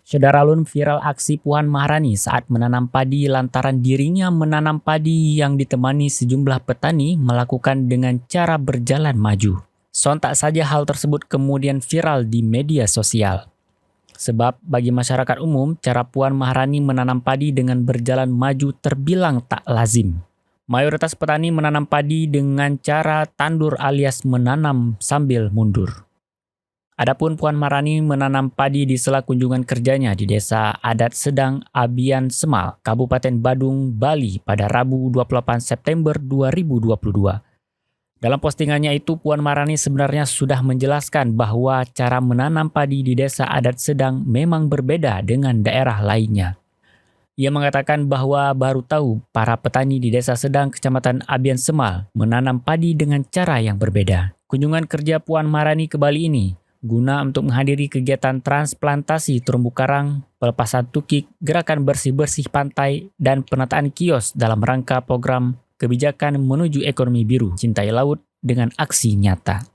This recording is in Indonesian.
Saudara Lun, viral aksi Puan Maharani saat menanam padi lantaran dirinya menanam padi yang ditemani sejumlah petani melakukan dengan cara berjalan maju. Sontak saja hal tersebut kemudian viral di media sosial. Sebab bagi masyarakat umum, cara Puan Maharani menanam padi dengan berjalan maju terbilang tak lazim. Mayoritas petani menanam padi dengan cara tandur alias menanam sambil mundur. Adapun Puan Maharani menanam padi di sela kunjungan kerjanya di Desa Adat Sedang Abian Semal, Kabupaten Badung, Bali pada Rabu 28 September 2022. Dalam postingannya itu, Puan Maharani sebenarnya sudah menjelaskan bahwa cara menanam padi di Desa Adat Sedang memang berbeda dengan daerah lainnya. Ia mengatakan bahwa baru tahu para petani di Desa Sedang, Kecamatan Abian Semal, menanam padi dengan cara yang berbeda. Kunjungan kerja Puan Maharani ke Bali ini guna untuk menghadiri kegiatan transplantasi terumbu karang, pelepasan tukik, gerakan bersih-bersih pantai, dan penataan kios dalam rangka program kebijakan menuju ekonomi biru, cintai laut dengan aksi nyata.